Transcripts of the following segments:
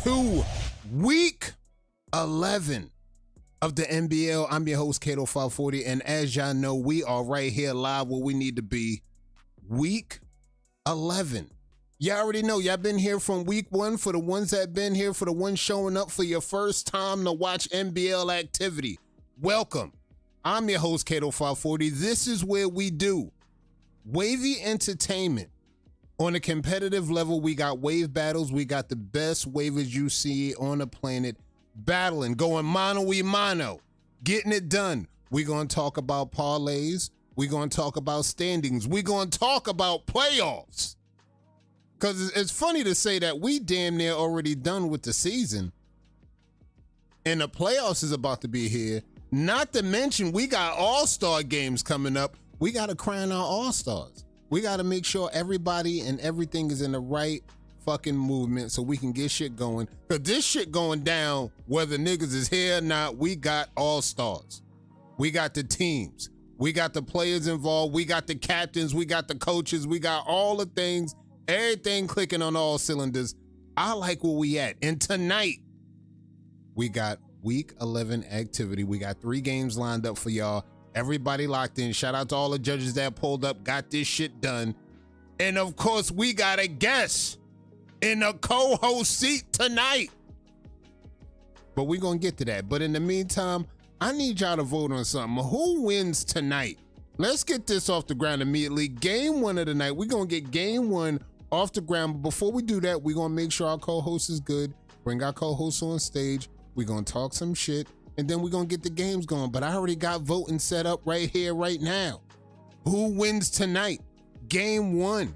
to week 11 of the NBL. I'm your host, Kato540, and as y'all know, we are right here live where we need to be. Week 11. Y'all already know, y'all been here from week 1. For the ones that been here, for the ones showing up for your first time to watch NBL activity, welcome. I'm your host, Kato540. This is where we do wavy entertainment. On a competitive level, we got wave battles. We got the best wavers you see on the planet battling, going mano-y-mano, getting it done. We're going to talk about parlays. We're going to talk about standings. We're going to talk about playoffs. Because it's funny to say that we damn near already done with the season. And the playoffs is about to be here. Not to mention, we got all-star games coming up. We got to crown our all-stars. We got to make sure everybody and everything is in the right fucking movement so we can get shit going. Because this shit going down, whether niggas is here or not, we got all-stars. We got the teams. We got the players involved. We got the captains. We got the coaches. We got all the things, everything clicking on all cylinders. I like where we at. And tonight, we got week 11 activity. We got 3 games lined up for y'all. Everybody locked in. Shout out to all the judges that pulled up, got this shit done. And of course, we got a guest in the co-host seat tonight. But we're going to get to that. But in the meantime, I need y'all to vote on something. Who wins tonight? Let's get this off the ground immediately. Game 1 of the night. We're going to get game 1 off the ground. But before we do that, we're going to make sure our co-host is good. Bring our co-host on stage. We're going to talk some shit. And then we're going to get the games going. But I already got voting set up right here, right now. Who wins tonight? Game 1.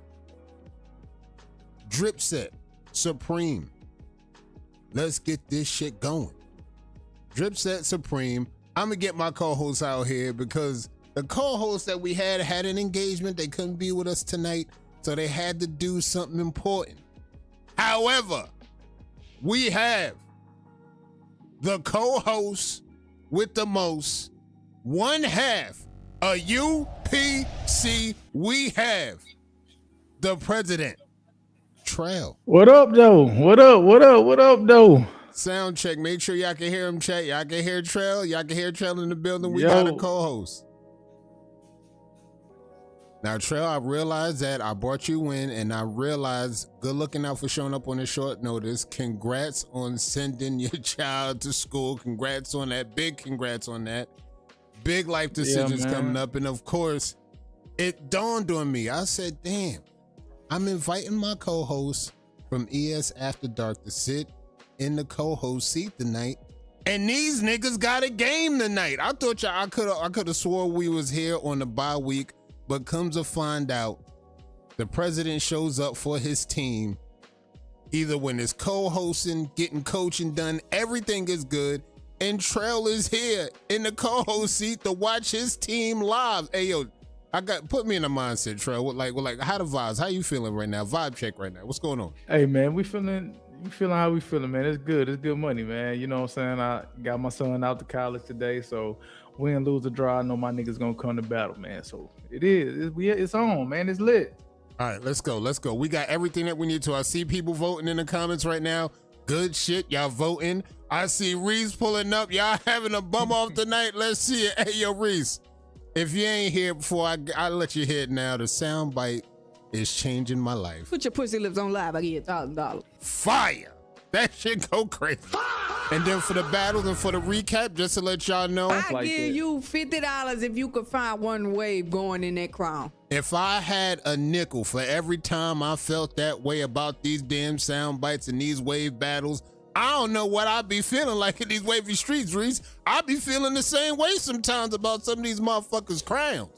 Dripset, Supreme. Let's get this shit going. Dripset, Supreme. I'm going to get my co-host out here because the co-host that we had an engagement. They couldn't be with us tonight, so they had to do something important. However, we have the co-host with the most, one half of UPC. We have the president, Trail. What up, though? What up, though? Sound check. Make sure y'all can hear him, chat. Y'all can hear Trail. Y'all can hear Trail in the building. We got a co-host. Now, Trail, I realized that I brought you in, and I realized, good looking out for showing up on a short notice. Congrats on sending your child to school. Congrats on that. Big congrats on that. Big life decisions coming up. And of course, it dawned on me. I said, damn, I'm inviting my co-host from ES After Dark to sit in the co-host seat tonight. And these niggas got a game tonight. I thought y'all, I could have swore we was here on the bye week. But comes to find out, the president shows up for his team. Either when it's co-hosting, getting coaching done, everything is good. And Trail is here in the co-host seat to watch his team live. Hey, yo, put me in a mindset, Trail. What, like, how the vibes? How you feeling right now? Vibe check right now. What's going on? Hey, man, you feeling how we feeling, man? It's good. It's good money, man. You know what I'm saying? I got my son out to college today, so win, lose, or draw, I know my niggas gonna come to battle, man. So it's on, man. It's lit. All right, let's go. We got everything that we need to. I see people voting in the comments right now. Good shit, y'all voting. I see Reese pulling up. Y'all having a bum off tonight. Let's see it. Hey, yo, Reese, if you ain't here before, I let you hear it now. The sound bite is changing my life. Put your pussy lips on live. I give you $1,000. Fire. That shit go crazy. And then for the battles and for the recap, just to let y'all know, I give you $50 if you could find one wave going in that crown. if I had a nickel for every time I felt that way about these damn sound bites and these wave battles, I don't know what I'd be feeling like in these wavy streets, Reese. I'd be feeling the same way sometimes about some of these motherfuckers' crowns.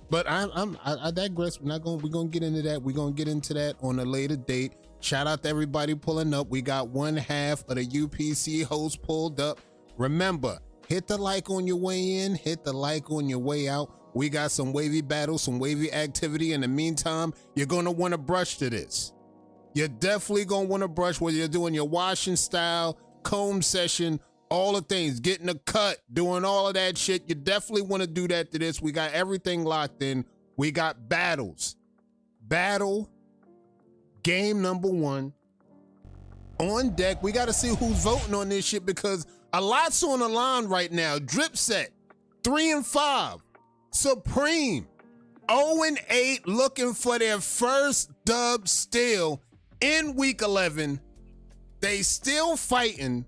But I digress. We're gonna get into that. We're gonna get into that on a later date. Shout out to everybody pulling up. We got one half of the UPC hosts pulled up. Remember, hit the like on your way in, hit the like on your way out. We got some wavy battles, some wavy activity. In the meantime, you're gonna wanna brush to this. You're definitely gonna wanna brush, whether you're doing your washing style, comb session, all the things, getting a cut, doing all of that shit. You definitely wanna do that to this. We got everything locked in. We got battles. Battle game number 1 on deck. We got to see who's voting on this shit because a lot's on the line right now. Dripset, 3-5. Supreme, 0-8, looking for their first dub still in week 11. They still fighting.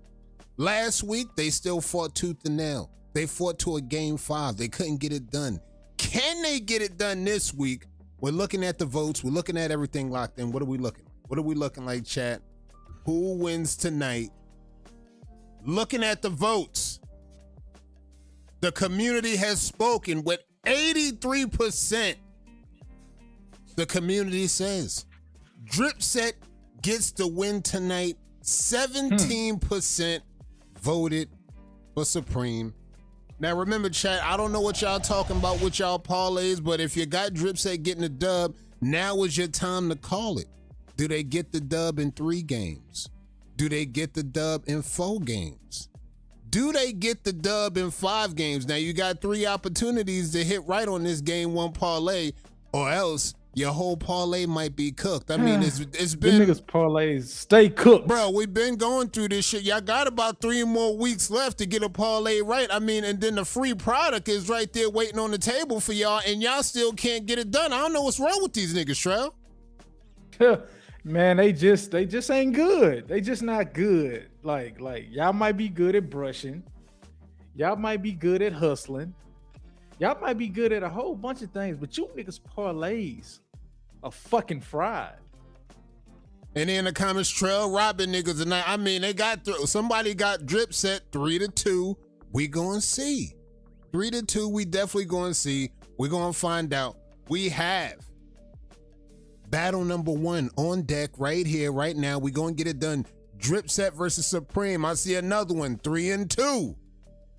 Last week, they still fought tooth and nail. They fought to a game 5. They couldn't get it done. Can they get it done this week? We're looking at the votes. We're looking at everything locked in. What are we looking like? What are we looking like, chat? Who wins tonight? Looking at the votes. The community has spoken with 83%. The community says Dripset gets the win tonight. 17% voted for Supreme. Now remember, chat, I don't know what y'all talking about with y'all parlays, but if you got Dripset getting the dub, now is your time to call it. Do they get the dub in 3 games? Do they get the dub in 4 games? Do they get the dub in 5 games? Now you got 3 opportunities to hit right on this game 1 parlay, or else your whole parlay might be cooked. I mean, it's been... Them niggas parlays stay cooked. Bro, we've been going through this shit. Y'all got about 3 more weeks left to get a parlay right. I mean, and then the free product is right there waiting on the table for y'all, and y'all still can't get it done. I don't know what's wrong with these niggas, Trell. Man, they just ain't good. They just not good. Like y'all might be good at brushing. Y'all might be good at hustling. Y'all might be good at a whole bunch of things, but you niggas parlays are fucking fried. And in the comments, Trail robbing niggas tonight. I mean, they got somebody got Dripset 3-2. We gonna see. 3-2, we definitely gonna see. We gonna find out. We have battle number 1 on deck right here, right now. We gonna get it done. Dripset versus Supreme. I see another one, 3-2.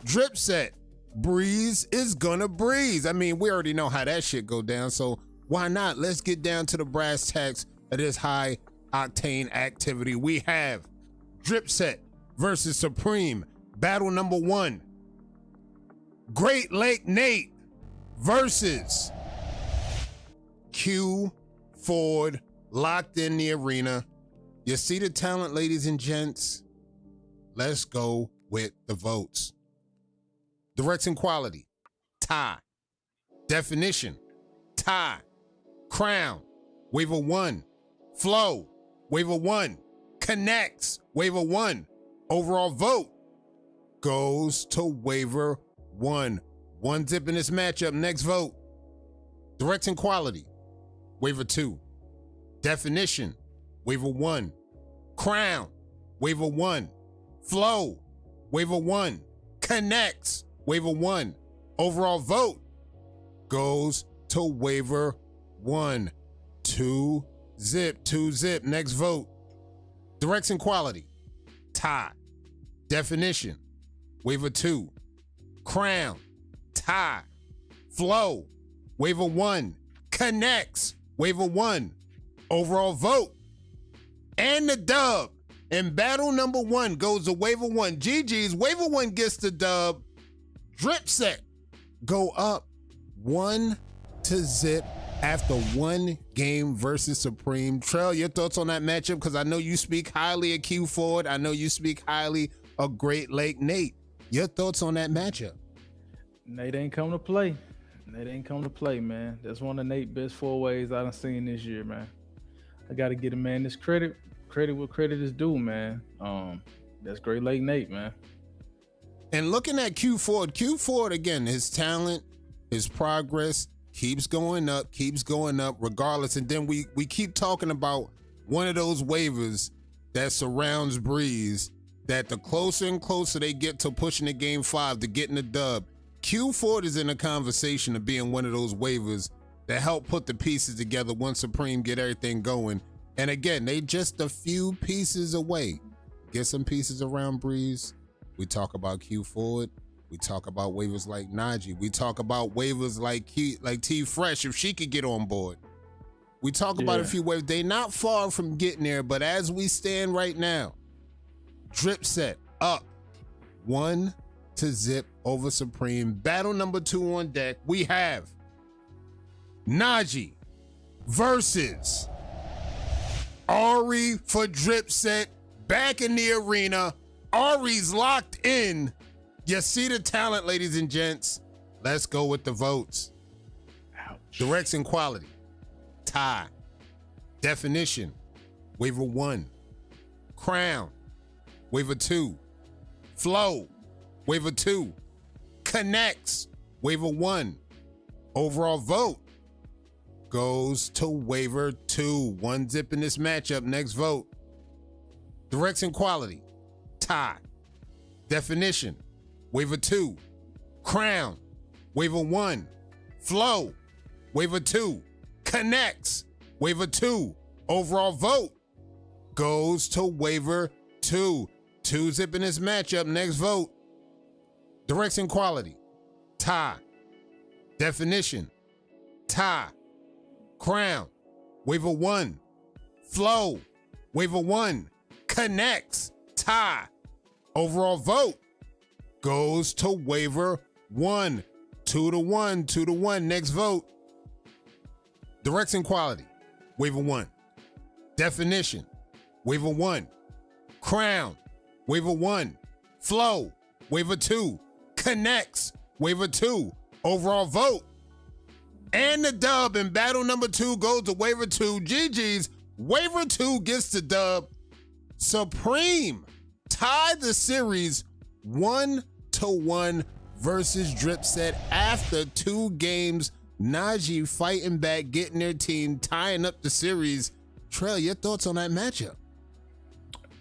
Dripset, Breeze is gonna breeze. I mean, we already know how that shit go down, so why not? Let's get down to the brass tacks of this high octane activity. We have Dripset versus Supreme. Battle number 1. Great Lake Nate versus Q Ford, locked in the arena. You see the talent, ladies and gents? Let's go with the votes. Direction quality, tie. Definition, tie. Crown, waiver 1. Flow, waiver 1. Connects, waiver 1. Overall vote goes to waiver 1. 1 zip in this matchup. Next vote. Direction quality, waiver 2. Definition, waiver 1. Crown, waiver 1. Flow, waiver 1. Connects, waiver 1. Overall vote goes to waiver 1. 2 zip. Next vote. Direction quality, tie. Definition, waiver 2. Crown, tie. Flow, waiver 1. Connects, waiver 1. Overall vote and the dub in battle number 1 goes to waiver 1. GG's, waiver 1 gets the dub. Dripset go up 1-0 after 1 game versus Supreme. Trell, your thoughts on that matchup? Because I know you speak highly of Q Ford. I know you speak highly of Great Lake Nate. Your thoughts on that matchup? Nate ain't come to play. Nate ain't come to play, man. That's one of Nate's best 4 ways I done seen this year, man. I got to get a man this credit. Credit what credit is due, man. That's Great Lake Nate, man. And looking at Q Ford again, his talent, his progress keeps going up regardless. And then we keep talking about one of those waivers that surrounds Breeze, that the closer and closer they get to pushing the game 5 to getting the dub, Q Ford is in a conversation of being one of those waivers that help put the pieces together once Supreme get everything going. And again, they just a few pieces away. Get some pieces around Breeze. We talk about Q Ford. We talk about waivers like Najee. We talk about waivers like T Fresh if she could get on board. We talk about a few waivers. They not far from getting there, but as we stand right now, Dripset up 1-0 over Supreme. Battle number 2 on deck. We have Najee versus Ari for Dripset. back in the arena. Ari's locked in. You see the talent, ladies and gents. Let's go with the votes. Ouch. Direction quality, tie. Definition, waiver 1. Crown, waiver 2. Flow, waiver 2. Connects, waiver 1. Overall vote goes to waiver 2. 1 zip in this matchup. Next vote. Direction quality, tie. Definition, waiver 2. Crown, waiver 1. Flow, waiver 2. Connects, waiver 2. Overall vote goes to waiver 2. 2 zip in this matchup. Next vote. Direction quality, tie. Definition, tie. Crown, waiver 1. Flow, waiver 1. Connects, tie. Overall vote goes to waiver 1. 2-1, 2-1. Next vote. Direction quality, waiver 1. Definition, waiver 1. Crown, waiver 1. Flow, waiver 2. Connects, waiver 2. Overall vote. And the dub in battle number 2 goes to waiver 2. GG's. Waiver 2 gets the dub. Supreme tied the series 1-1 versus Dripset after 2 games. Najee fighting back, getting their team, tying up the series. Trail, your thoughts on that matchup?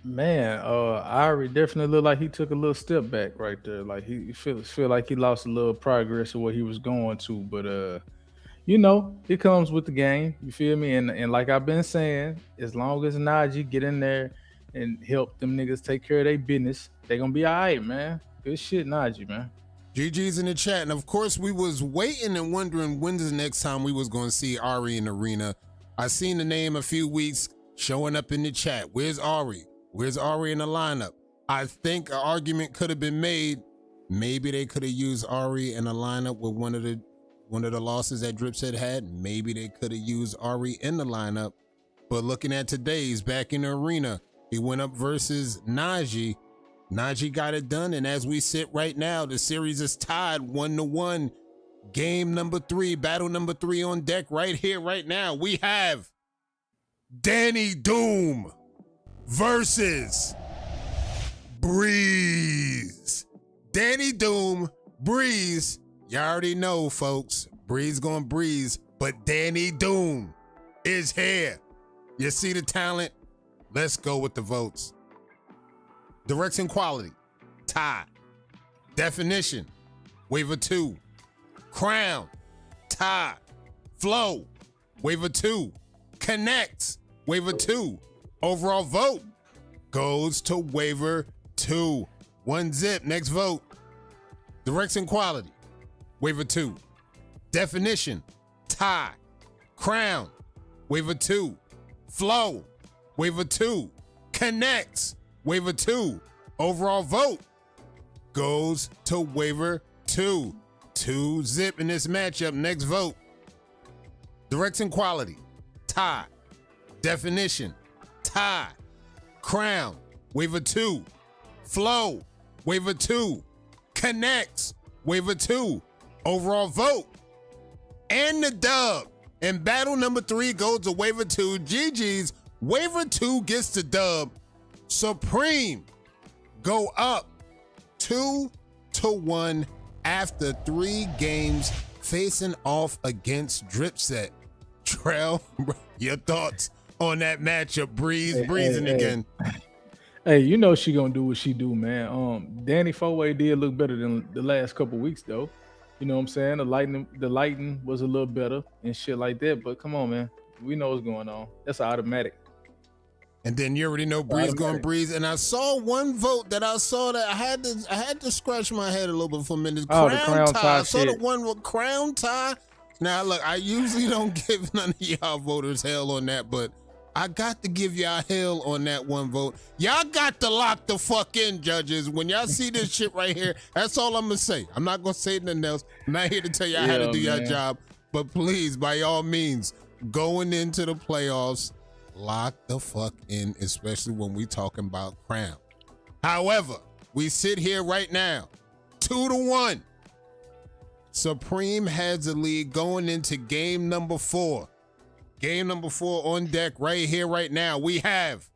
Man, Ari definitely looked like he took a little step back right there. Like he feel like he lost a little progress of what he was going to. But you know, it comes with the game. You feel me? And like I've been saying, as long as Najee get in there and help them niggas take care of their business, they gonna be all right, man. Good shit, Najee, man. GG's in the chat. And of course, we was waiting and wondering when's the next time we was going to see Ari in the arena. I seen the name a few weeks showing up in the chat. Where's Ari? Where's Ari in the lineup? I think an argument could have been made. Maybe they could have used Ari in a lineup with one of the losses that Dripset had. Maybe they could have used Ari in the lineup. But looking at today's back in the arena, he went up versus Najee. Najee got it done, and as we sit right now, the series is tied 1-1. Game number 3, battle number 3 on deck right here, right now. We have Danny Doom versus Breeze. Danny Doom, Breeze. You already know, folks. Breeze gonna breeze, but Danny Doom is here. You see the talent? Let's go with the votes. Direction quality, tie. Definition, waiver 2. Crown, tie. Flow, waiver 2. Connects, waiver 2. Overall vote goes to waiver 2. 1 zip. Next vote. Direction quality, waiver 2. Definition, tie. Crown, waiver 2. Flow, waiver 2. Connects, waiver 2. Overall vote goes to waiver 2. 2 zip in this matchup. Next vote. Direction quality, tie. Definition, tie. Crown, waiver 2. Flow, waiver 2. Connects, waiver 2. Overall vote. And the dub. And battle number 3 goes to waiver 2. GG's. Waiver 2 gets the dub. Supreme go up 2-1 after 3 games facing off against Dripset. Trell, your thoughts on that matchup? Breezing again. Hey, you know she gonna do what she do, man. Danny Four-Way did look better than the last couple weeks, though. You know what I'm saying? The lighting was a little better and shit like that. But come on, man, we know what's going on. That's automatic. And then you already know Breeze going Breeze. And I saw one vote that I saw that I had to scratch my head a little bit for a minute. Oh, the crown tie. I saw the one with crown tie. Now look, I usually don't give none of y'all voters hell on that, but I got to give y'all hell on that one vote. Y'all got to lock the fuck in, judges. When y'all see this shit right here, that's all I'm gonna say. I'm not gonna say nothing else. I'm not here to tell y'all how to do your job, but please, by all means, going into the playoffs, lock the fuck in, especially when we talking about Crown. However, we sit here right now, 2-1. Supreme has the lead going into game number 4. Game number 4 on deck right here, right now. We have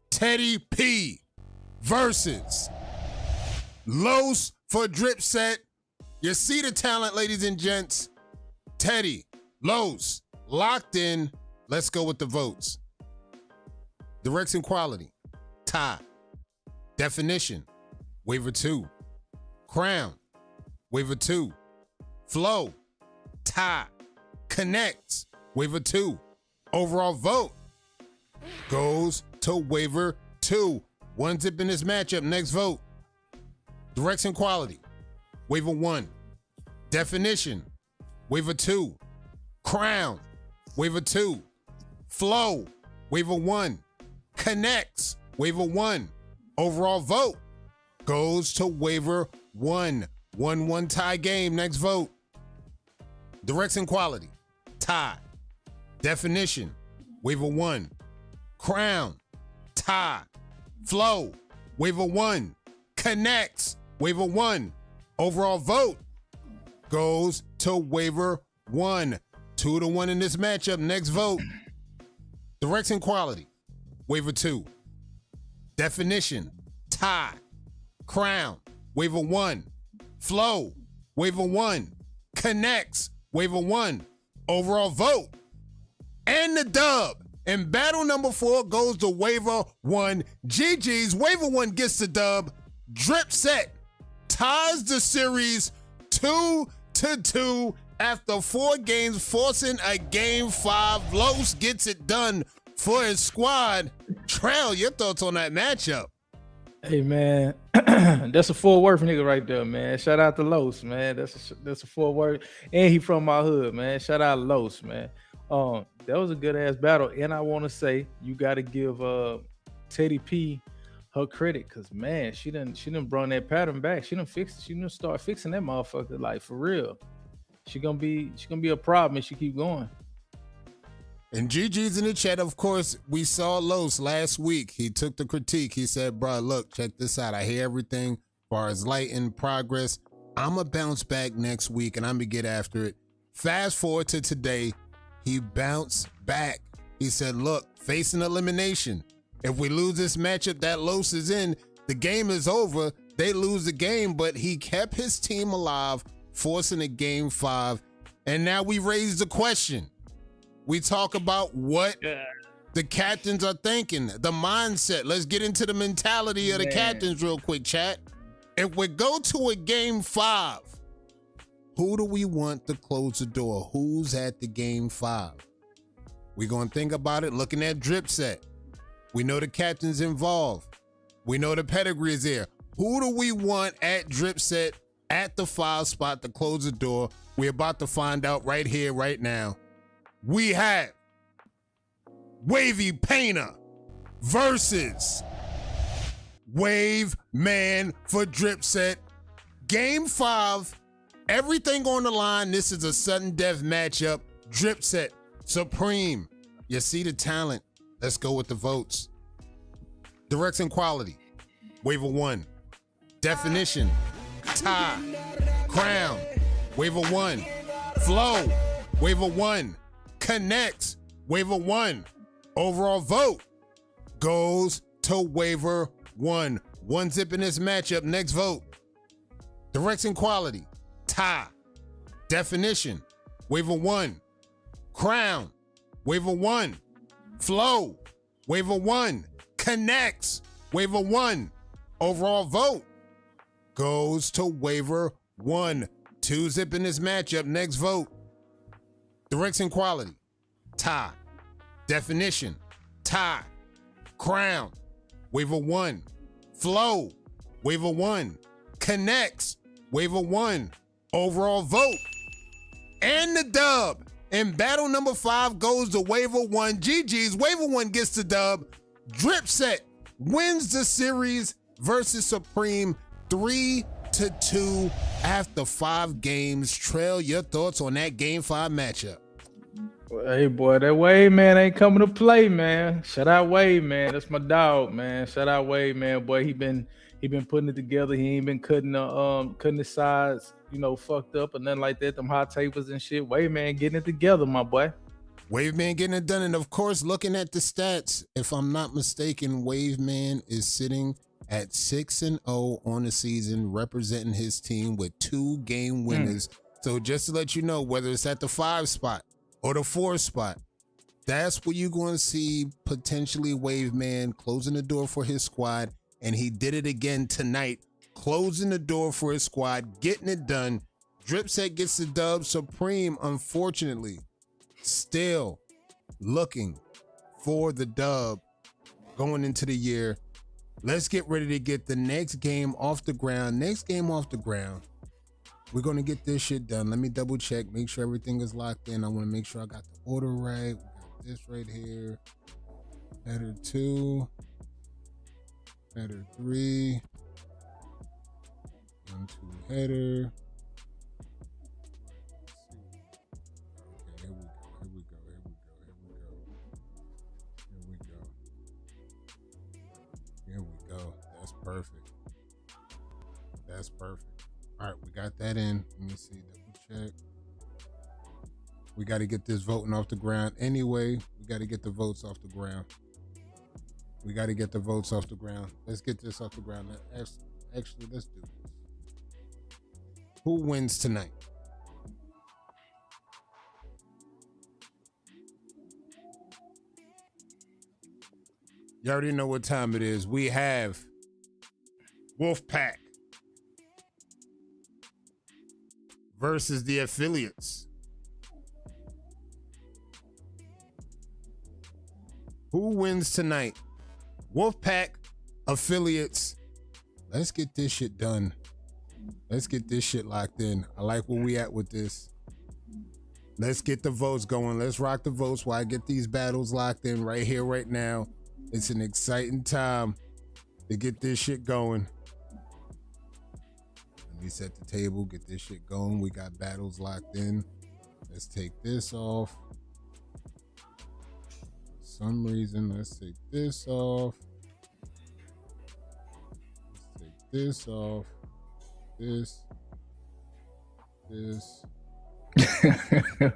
Teddy P versus Los for Dripset. You see the talent, ladies and gents. Teddy, Los, locked in. Let's go with the votes. Direction quality, tie. Definition, waiver 2. Crown, waiver 2. Flow, tie. Connects, waiver 2. Overall vote goes to waiver 2. One zip in this matchup. Next vote. Direction quality, waiver 1. Definition, waiver 2. Crown, waiver 2. Flow, waiver 1. Connects, waiver 1. Overall vote goes to waiver 1. 1-1 tie game. Next vote. Direction quality, tie. Definition, waiver 1. Crown, tie. Flow, waiver 1. Connects, waiver 1. Overall vote goes to waiver 1. 2-1 in this matchup. Next vote. Direction quality, waiver 2. Definition, tie. Crown, waiver 1. Flow, waiver 1. Connects, waiver 1. Overall vote and the dub in battle number 4 goes to waiver 1. GG's. Waiver 1 gets the dub. Dripset ties the series 2-2 after 4 games, forcing a game 5. Los gets it done for his squad. Trail, your thoughts on that matchup? Hey man, that's a Fort Worth nigga right there, man. Shout out to Los, man. That's a Fort Worth, and he from my hood, man. Shout out to Los, man. That was a good ass battle, and I want to say you got to give Teddy P her credit, cause man, she done brought that pattern back. She done fixed it. She done start fixing that motherfucker, like for real. She gonna be a problem if she keep going. And GG's in the chat, of course, we saw Los last week. He took the critique. He said, bro, look, check this out. I hear everything as far as light in progress. I'm going to bounce back next week, and I'm going to get after it. Fast forward to today, he bounced back. He said, look, facing elimination. If we lose this matchup that Los is in, the game is over. They lose the game, but he kept his team alive, forcing a game 5. And now we raise the question. We talk about what the captains are thinking, the mindset. Let's get into the mentality of the captains real quick, chat. If we go to a game 5, who do we want to close the door? Who's at the game 5? We're going to think about it looking at Dripset. We know the captain's involved. We know the pedigree is there. Who do we want at Dripset at the 5 spot to close the door? We're about to find out right here, right now. We have Wavy Painter versus Wave Man for Dripset. Game 5, everything on the line. This is a sudden death matchup. Dripset, Supreme. You see the talent. Let's go with the votes. Direction quality, waiver 1. Definition, tie. Crown, waiver 1. Flow, waiver 1. Connects, waiver 1. Overall vote goes to waiver 1. 1 zip in this matchup. Next vote. Direction quality, tie. Definition, waiver 1. Crown, waiver 1. Flow, waiver 1. Connects, waiver 1. Overall vote goes to waiver 1. 2 zip in this matchup. Next vote. Direction quality, tie. Definition, tie. Crown, waiver 1. Flow, waiver 1. Connects, waiver 1. Overall vote and the dub in battle number 5 goes to waiver 1. GG's. Waiver 1 gets the dub. Dripset wins the series versus Supreme 3-2 after 5 games. Trail, your thoughts on that game 5 matchup? Hey boy, that Wade man ain't coming to play, man. Shout out Wade, man. That's my dog, man. Shout out Wade, man. Boy, he been putting it together. He ain't been cutting the sides, fucked up or nothing like that. Them hot tapers and shit. Wade man getting it together, my boy. Wave Man getting it done. And of course, looking at the stats, if I'm not mistaken, Wave Man is sitting at 6-0 on the season, representing his team with 2 game winners. So just to let you know, whether it's at the 5 spot or the 4 spot, that's where you're going to see potentially Wave Man closing the door for his squad. And he did it again tonight, closing the door for his squad, getting it done. Dripset gets the dub. Supreme, unfortunately, still looking for the dub going into the year. Let's get ready to get the next game off the ground. We're going to get this shit done. Let me double check, make sure everything is locked in. I want to make sure I got the order right. We got this right here. Header 2. Header 3. 1, 2 header. Okay, here we go. That's perfect. All right, we got that in. Let me see, double check. We got to get this voting off the ground. Anyway, we got to get the votes off the ground. Let's get this off the ground. Actually, let's do this. Who wins tonight? You already know what time it is. We have WolfPack versus the affiliates. Who wins tonight? WolfPack, affiliates. Let's get this shit done. Let's get this shit locked in. I like where we at with this. Let's get the votes going. Let's rock the votes while I get these battles locked in right here, right now. It's an exciting time to get this shit going. Let me set the table, get this shit going. We got battles locked in. Let's take this off. For some reason, let's take this off. Let's take this off. This.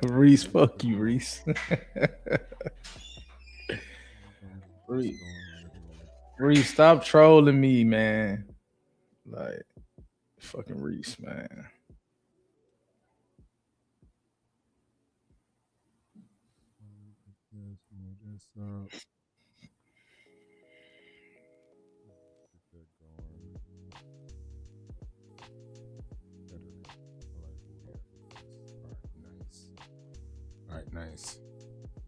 Reese, fuck you, Reese. Reese, stop trolling me, man. Like, fucking Reese, man. All right, nice.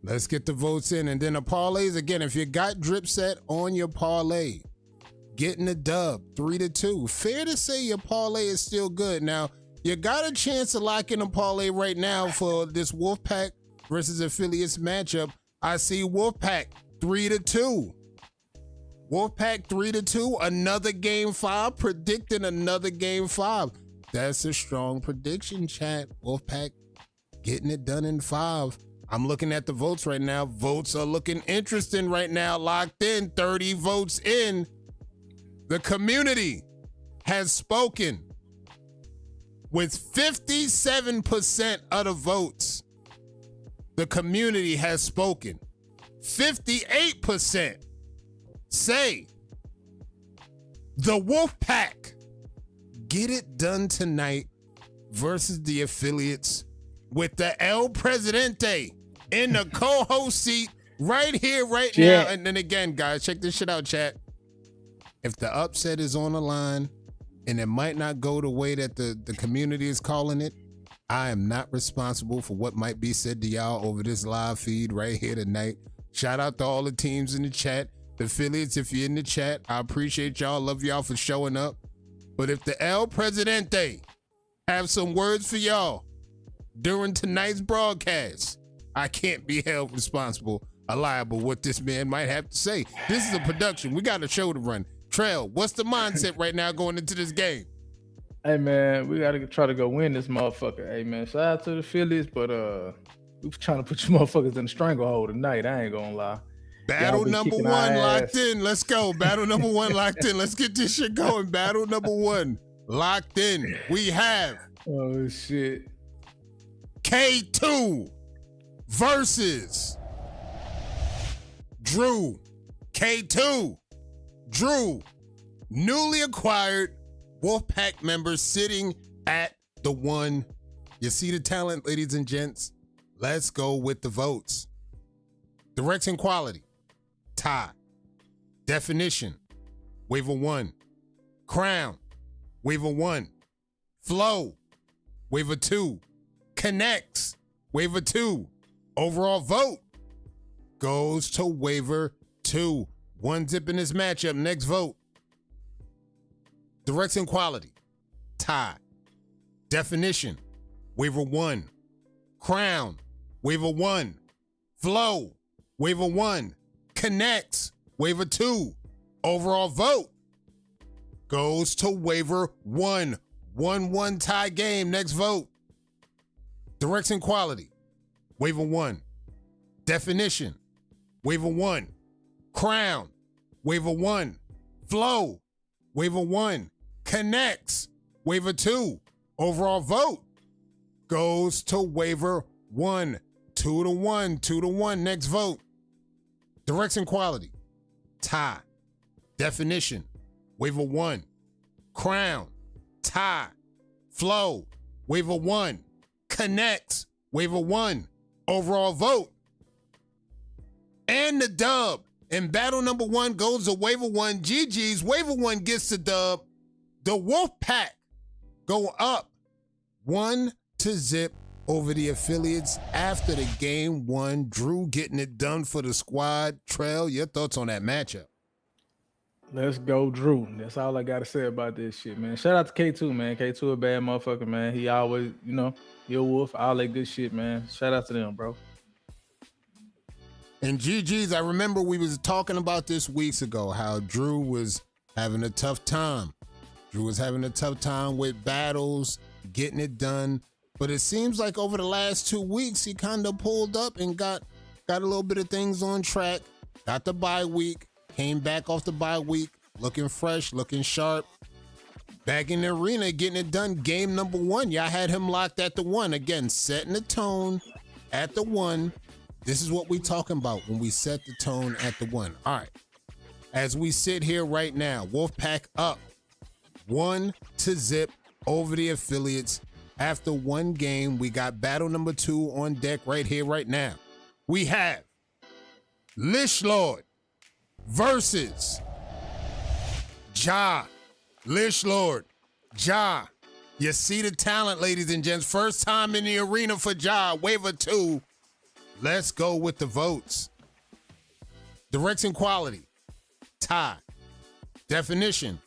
Let's get the votes in. And then the parlays, again, if you got Dripset on your parlay, getting the dub 3-2. Fair to say your parlay is still good. Now, you got a chance to lock in a parlay right now for this WolfPack versus affiliates matchup. I see WolfPack 3-2. WolfPack 3-2, another game 5, predicting another game 5. That's a strong prediction, chat. WolfPack getting it done in 5. I'm looking at the votes right now. Votes are looking interesting right now. Locked in, 30 votes in. The community has spoken with 57% of the votes. The community has spoken. 58% say the WolfPack get it done tonight versus the affiliates with the El Presidente in the co-host seat right here, right now. And then again, guys, check this shit out, chat. If the upset is on the line and it might not go the way that the community is calling it, I am not responsible for what might be said to y'all over this live feed right here tonight. Shout out to all the teams in the chat. The affiliates, if you're in the chat, I appreciate y'all. Love y'all for showing up. But if the El Presidente have some words for y'all during tonight's broadcast, I can't be held responsible or liable what this man might have to say. This is a production. We got a show to run. Trail, what's the mindset right now going into this game? Hey man, we gotta try to go win this motherfucker. Hey man, shout out to the Phillies, but We trying to put you motherfuckers in a stranglehold tonight. I ain't gonna lie. Battle number one locked in. Let's go. Battle number one locked in. Let's get this shit going. Battle number one locked in. We have oh shit. K2 versus Drew. K2. Drew. Newly acquired WolfPack members sitting at the one. You see the talent, ladies and gents? Let's go with the votes. Direction quality. Tie. Definition. Waiver 1. Crown. Waiver 1. Flow. Waiver 2. Connects. Waiver 2. Overall vote goes to waiver 2. One zip in this matchup. Next vote. Direction quality. Tie. Definition. Waiver 1. Crown. Waiver 1. Flow. Waiver 1. Connects. Waiver 2. Overall vote goes to waiver 1. 1-1 tie game. Next vote. Direction quality. Waiver 1. Definition. Waiver 1. Crown. Waiver 1. Flow. Waiver 1. Connects. Waiver 2. Overall vote goes to waiver 1. 2-1. 2-1. Next vote. Direction quality. Tie. Definition. Waiver 1. Crown. Tie. Flow. Waiver 1. Connects. Waiver 1. Overall vote. And the dub. And battle number 1 goes to waiver 1. GG's. Waiver 1 gets the dub. The WolfPack go up 1-0 over the affiliates after the game 1. Drew getting it done for the squad. Trail, your thoughts on that matchup? Let's go, Drew. That's all I got to say about this shit, man. Shout out to K2, man. K2 a bad motherfucker, man. He always, he a wolf, all that good shit, man. Shout out to them, bro. And GG's, I remember we was talking about this weeks ago, how Drew was having a tough time. Drew was having a tough time with battles, getting it done. But it seems like over the last 2 weeks, he kind of pulled up and got a little bit of things on track. Got the bye week, came back off the bye week, looking fresh, looking sharp. Back in the arena, getting it done. Game number 1, y'all had him locked at the 1. Again, setting the tone at the 1. This is what we talking about when we set the tone at the 1. All right. As we sit here right now, WolfPack up 1-0 over the affiliates. After 1 game, we got battle number 2 on deck right here, right now. We have Lish Lord versus Ja. Lish Lord, Ja. You see the talent, ladies and gents. First time in the arena for Ja. Waiver 2. Let's go with the votes. Direction quality. Tie. Definition.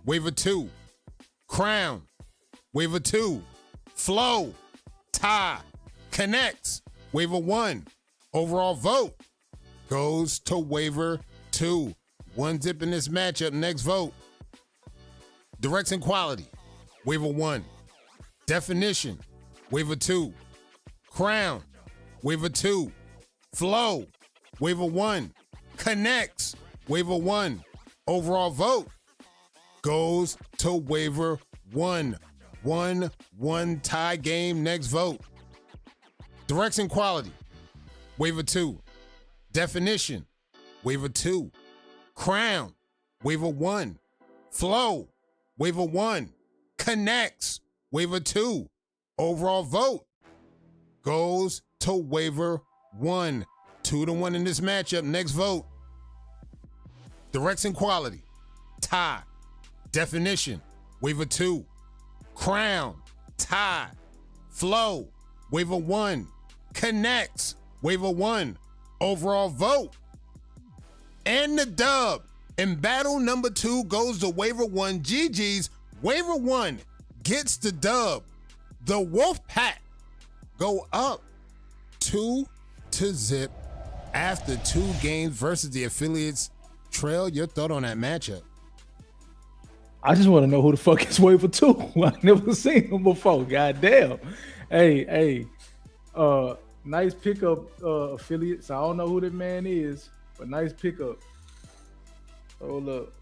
Waiver 2. Crown. Waiver 2. Flow. Tie. Connects. Waiver 1. Overall vote goes to waiver 2. 1 zip in this matchup. Next vote. Direction quality. Waiver 1. Definition. Waiver 2. Crown. Waiver 2. Flow. Waiver 1. Connects. Waiver 1. Overall vote goes to waiver 1. 1-1 tie game. Next vote. Direction quality. Waiver 2. Definition. Waiver 2. Crown. Waiver 1. Flow. Waiver 1. Connects. Waiver 2. Overall vote goes to waiver 1. 2-1 in this matchup. Next vote. Direction quality. Tie. Definition. Waiver 2. Crown. Tie. Flow. Waiver 1. Connects. Waiver 1. Overall vote. And the dub. And battle number 2 goes to waiver 1. GG's. Waiver 1 gets the dub. The WolfPack go up 2-0 after 2 games versus the affiliates. Trail, your thought on that matchup? I just want to know who the fuck is waiver 2. I never seen him before. God damn. Hey. Nice pickup, affiliates. I don't know who that man is, but nice pickup. Hold up.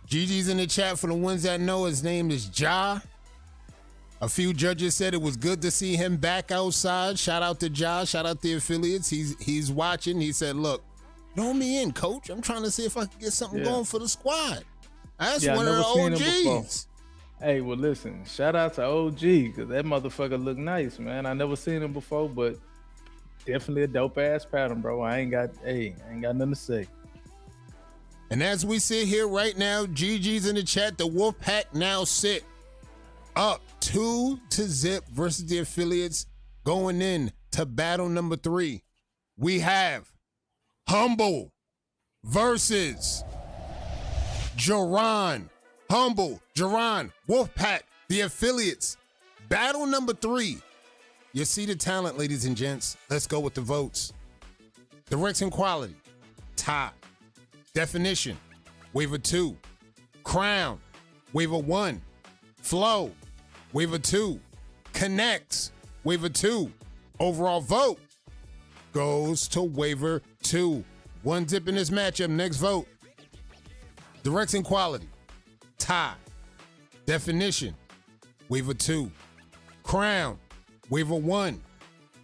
Gigi's in the chat for the ones that know. His name is Ja. A few judges said it was good to see him back outside. Shout out to Ja. Shout out the affiliates. He's watching. He said, look, throw me in, coach. I'm trying to see if I can get something going for the squad. That's one of the OGs. Hey, well, listen, shout out to OG, because that motherfucker look nice, man. I never seen him before, but definitely a dope-ass pattern, bro. I ain't got nothing to say. And as we sit here right now, GG's in the chat. The WolfPack now sit up 2-0 versus the affiliates. Going in to battle number 3, we have Humble versus Jaron. Humble, Jaron, WolfPack, the affiliates. Battle number 3. You see the talent, ladies and gents. Let's go with the votes. Direction quality, tie. Definition, waiver 2. Crown, waiver 1. Flow, waiver 2. Connects, waiver 2. Overall vote goes to waiver 2. One dip in this matchup. Next vote. Direction quality, tie. Definition, waiver 2. Crown, waiver 1.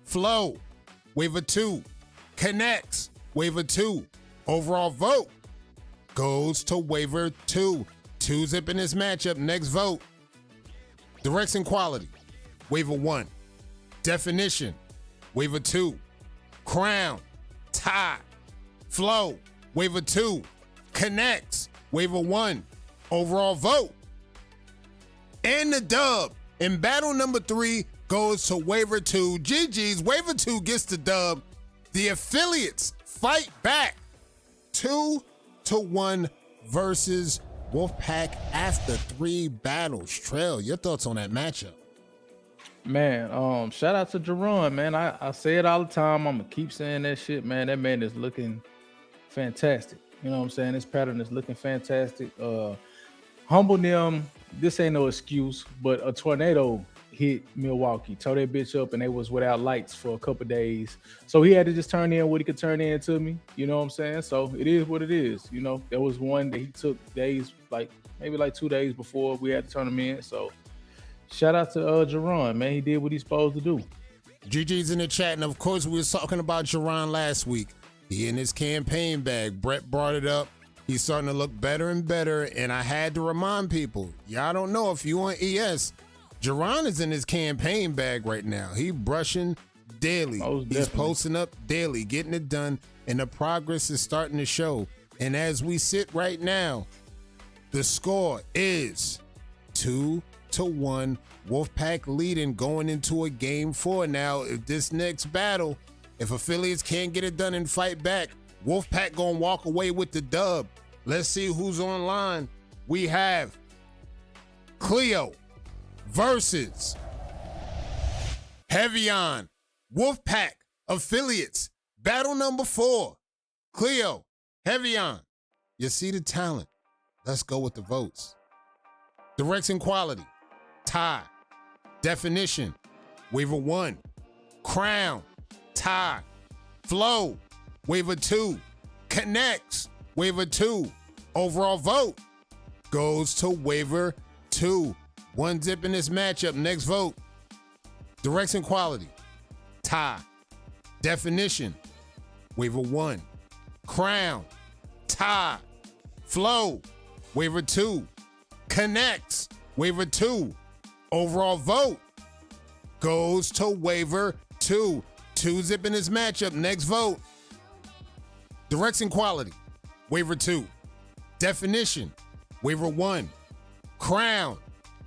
Flow, waiver 2. Connects, waiver 2. Overall vote goes to waiver 2. 2-zip in this matchup. Next vote. Direction quality, waiver 1. Definition, waiver 2. Crown, tie. Flow, waiver 2. Connects, waiver 1. Overall vote. And the dub in battle number 3 goes to waiver 2. GG's waiver 2 gets the dub. The affiliates fight back 2-1 versus WolfPack after 3 battles. Trail, your thoughts on that matchup? Man, shout out to Jerron, man. I say it all the time. I'm gonna keep saying that shit, man. That man is looking fantastic. You know what I'm saying? This pattern is looking fantastic. Humble them. This ain't no excuse, but a tornado hit Milwaukee, tore that bitch up, and they was without lights for a couple days. So he had to just turn in what he could turn in to me. You know what I'm saying? So it is what it is. You know, there was one that he took days, maybe 2 days before we had to turn him in. So shout out to Jerron, man. He did what he's supposed to do. GG's in the chat, and of course we was talking about Jerron last week. He in his campaign bag. Brett brought it up. He's starting to look better and better, and I had to remind people, y'all don't know if you on ES, Jerron is in his campaign bag right now. He brushing daily. He's posting up daily, getting it done, and the progress is starting to show. And as we sit right now, the score is 2-1. WolfPack leading going into a game 4. Now, if this next battle, if affiliates can't get it done and fight back, WolfPack gonna walk away with the dub. Let's see who's online. We have Cleo versus Heavyon. WolfPack affiliates. Battle number 4. Cleo, Heavyon. You see the talent. Let's go with the votes. Direction quality, tie. Definition, waiver 1. Crown, tie. Flow, waiver 2. Connects, waiver 2. Overall vote goes to waiver 2. One dip in this matchup. Next vote. Direction quality, tie. Definition, waiver 1. Crown, tie. Flow, waiver 2. Connects, waiver 2. Overall vote goes to waiver 2. 2-zip in this matchup. Next vote. Direction quality, waiver 2. Definition, waiver 1. Crown,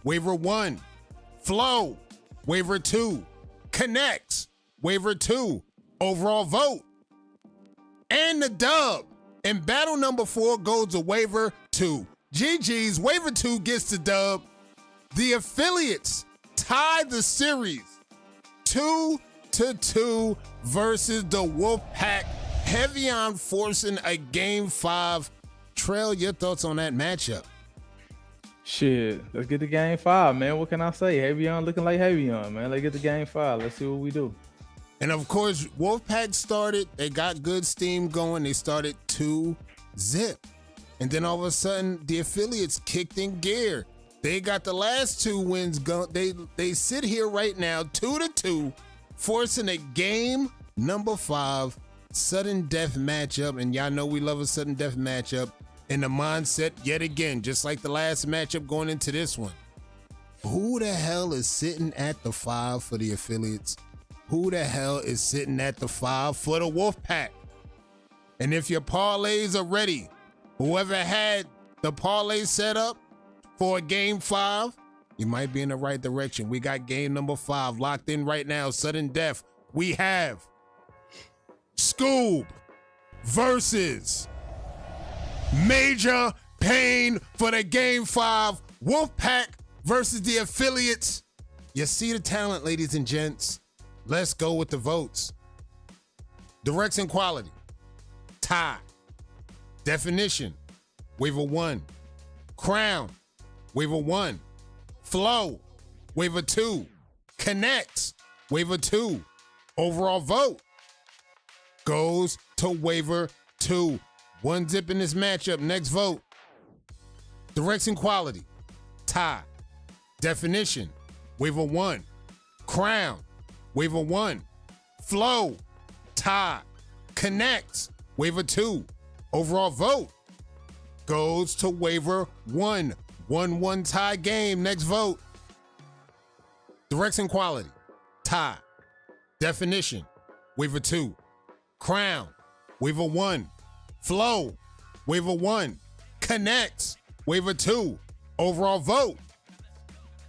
waiver 1. Flow, waiver 2. Connects, waiver 2. Overall vote. And the dub in battle number 4 goes to waiver 2. GG's waiver 2 gets the dub. The affiliates tie the series 2-2 versus the WolfPack. Heavyon forcing a game 5. Trail, your thoughts on that matchup? Shit, let's get to game 5, man. What can I say? Heavyon looking like Heavyon, man. Let's get to game 5. Let's see what we do. And of course, WolfPack started. They got good steam going. They started 2-0. And then all of a sudden, the affiliates kicked in gear. They got the last 2 wins going. They sit here right now, 2-2, forcing a game number 5 sudden death matchup. And y'all know we love a sudden death matchup. And the mindset, yet again, just like the last matchup going into this one. Who the hell is sitting at the 5 for the affiliates? Who the hell is sitting at the 5 for the WolfPack? And if your parlays are ready, whoever had the parlay set up for game 5, you might be in the right direction. We got game number 5 locked in right now. Sudden death. We have Scoob versus Major Pain for the game 5. WolfPack versus the affiliates. You see the talent, ladies and gents. Let's go with the votes. Direction quality. Tie. Definition. Waiver 1. Crown. Waiver 1. Flow. Waiver 2. Connects. Waiver 2. Overall vote goes to waiver 2. 1 zip in this matchup. Next vote. Direction quality. Tie. Definition. Waiver 1. Crown. Waiver 1. Flow. Tie. Connects. Waiver 2. Overall vote goes to waiver 1. 1-1 tie game. Next vote. Direction quality. Tie. Definition. Waiver 2. Crown. Waiver 1. Flow. Waiver 1. Connects. Waiver 2. Overall vote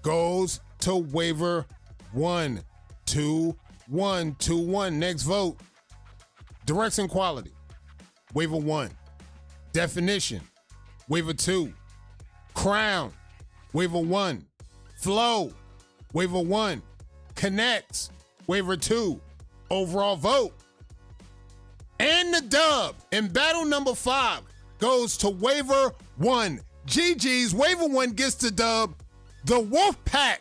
goes to waiver 1. 2-1. 2-1. Next vote. Direction quality. Waiver 1. Definition. Waiver 2. Crown. Waiver 1. Flow. Waiver 1. Connects. Waiver 2. Overall vote. And the dub in battle number 5 goes to waiver 1. GG's. Waiver 1 gets the dub. The WolfPack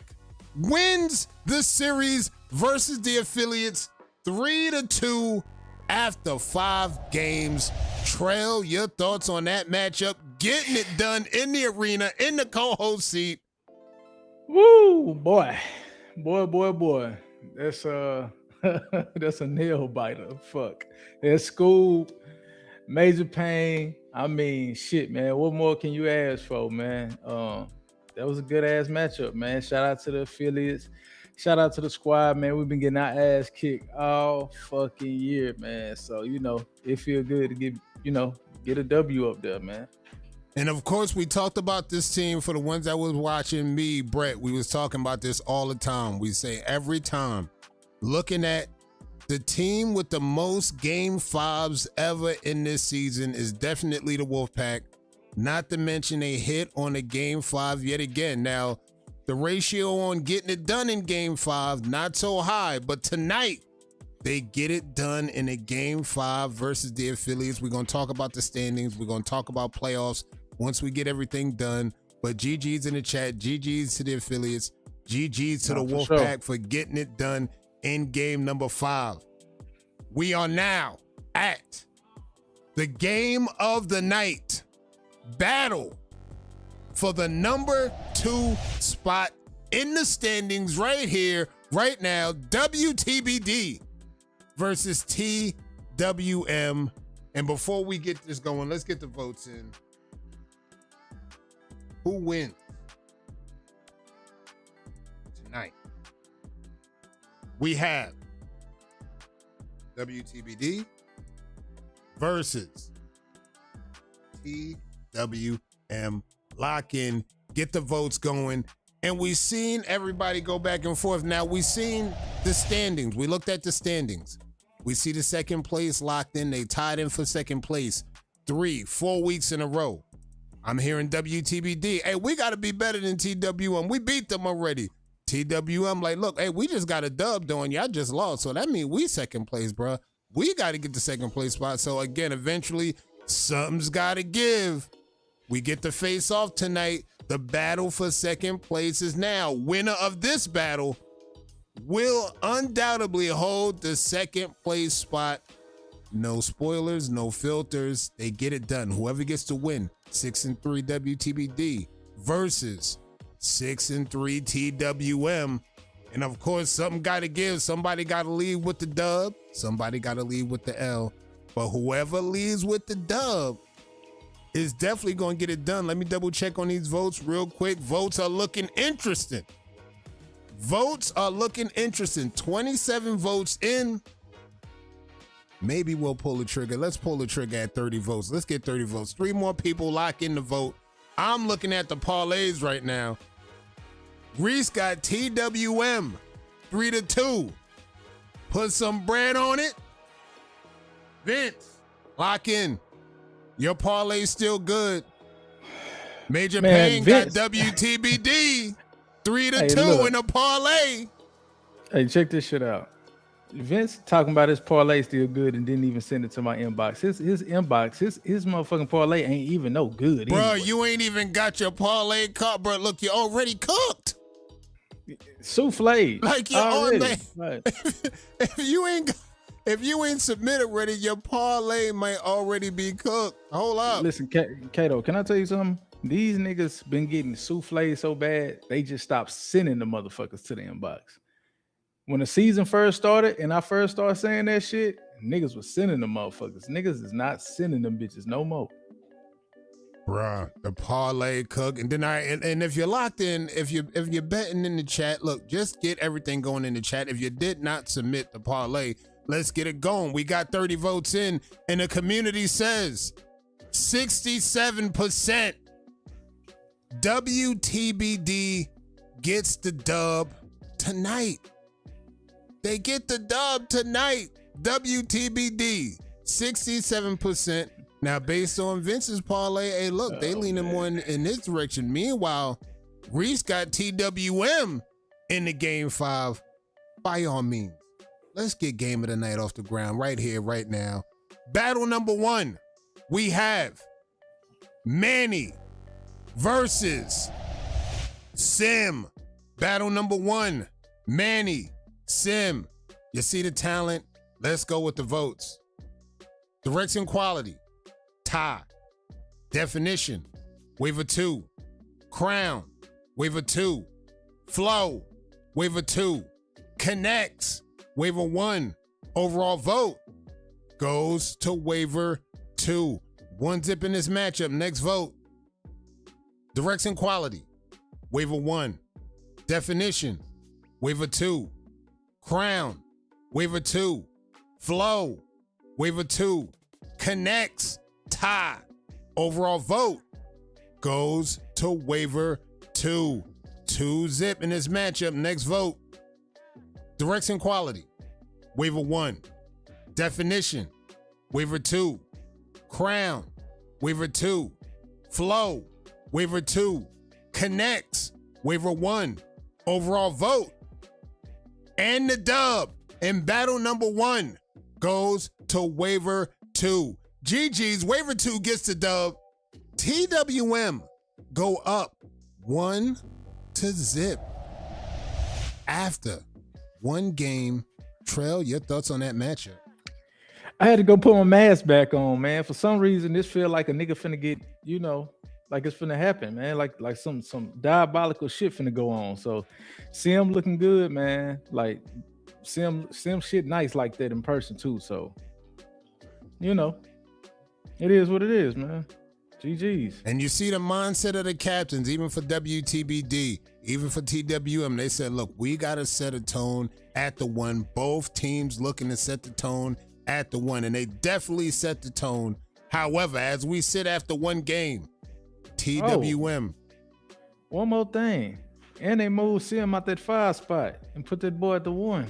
wins the series versus the affiliates 3-2 after 5 games. Trail, your thoughts on that matchup? Getting it done in the arena, in the co-host seat. Woo, boy. Boy. That's that's a nail biter. Fuck. That's school. Major Pain. I mean, shit, man. What more can you ask for, man? That was a good ass matchup, man. Shout out to the affiliates. Shout out to the squad, man. We've been getting our ass kicked all fucking year, man. So, it feels good to get a W up there, man. And of course, we talked about this team for the ones that was watching me, Brett. We was talking about this all the time. We say every time, looking at the team with the most game 5s ever in this season is definitely the WolfPack. Not to mention they hit on a game 5 yet again. Now, the ratio on getting it done in game 5, not so high, but tonight they get it done in a game 5 versus the affiliates. We're going to talk about the standings. We're going to talk about playoffs once we get everything done. But GG's in the chat. GG's to the affiliates. GG's to the WolfPack for getting it done in game number 5. We are now at the game of the night. Battle for the number 2 spot in the standings right here, right now. WTBD versus TWM. And before we get this going, let's get the votes in. Who wins tonight? We have WTBD versus TWM. Lock in, get the votes going. And we've seen everybody go back and forth. Now, we've seen the standings. We looked at the standings. We see the second place locked in. They tied in for second place 3-4 weeks in a row. I'm hearing WTBD. Hey, we got to be better than TWM. We beat them already. TWM like, look, hey, we just got a dub doing. Y'all just lost. So that means we second place, bro. We got to get the second place spot. So again, eventually, something's got to give. We get the face off tonight. The battle for second place is now. Winner of this battle will undoubtedly hold the second place spot. No spoilers, no filters. They get it done. Whoever gets to win 6-3 WTBD versus 6-3 TWM. And of course, something got to give. Somebody got to leave with the dub. Somebody got to leave with the L. But whoever leaves with the dub is definitely going to get it done. Let me double check on these votes real quick. Votes are looking interesting. 27 votes in. Maybe we'll pull the trigger. Let's pull the trigger at 30 votes. Let's get 30 votes. 3 more people lock in the vote. I'm looking at the parlays right now. Reese got TWM 3-2. Put some bread on it. Vince, lock in. Your parlay's still good. Major Payne got WTBD 3-2 in a parlay. Hey, check this shit out. Vince talking about his parlay still good and didn't even send it to my inbox. His inbox, his motherfucking parlay ain't even no good. Bro, anyway. You ain't even got your parlay caught, bro. Look, you're already cooked. Souffle. Like you're already. Right. If you ain't submitted ready, your parlay might already be cooked. Hold up. Listen, Kato, can I tell you something? These niggas been getting souffle so bad, they just stopped sending the motherfuckers to the inbox. When the season first started and I first started saying that shit, niggas was sending the motherfuckers. Niggas is not sending them bitches no more. Bruh, the parlay cook. And then and if you're locked in, if you're betting in the chat, look, just get everything going in the chat. If you did not submit the parlay, let's get it going. We got 30 votes in, and the community says 67% WTBD gets the dub tonight. They get the dub tonight. WTBD, 67%. Now, based on Vince's parlay, hey, look, they leaning more in this direction. Meanwhile, Reese got TWM in the game 5. By all means, let's get game of the night off the ground right here, right now. Battle number 1, we have Manny versus Sim. Battle number 1, Manny, Sim. You see the talent? Let's go with the votes. Direction quality, tie. Definition, waiver 2. Crown, waiver 2. Flow, waiver 2. Connects, waiver 1. Overall vote goes to waiver 2. 1 zip in this matchup. Next vote. Direction quality, waiver 1. Definition, waiver 2. Crown, waiver 2. Flow, waiver 2. Connects, tie. Overall vote goes to waiver 2. 2 zip in this matchup. Next vote. Direction quality, waiver 1. Definition, waiver 2. Crown, waiver 2. Flow, waiver 2. Connects, waiver 1. Overall vote and the dub in battle number 1 goes to waiver 2. GG's waiver 2 gets the dub. TWM go up 1-0 after 1 game. Trail, your thoughts on that matchup? I had to go put my mask back on, man. For some reason, this feel like a nigga finna get, like it's finna happen, man. Like some diabolical shit finna go on. So Sim looking good, man. Like Sim shit nice like that in person too. So, it is what it is, man. GG's. And you see the mindset of the captains, even for WTBD, even for TWM, they said, look, we got to set a tone at the 1. Both teams looking to set the tone at the 1, and they definitely set the tone. However, as we sit after 1 game, TWM. One more thing. And they moved Sim out that 5 spot and put that boy at the 1.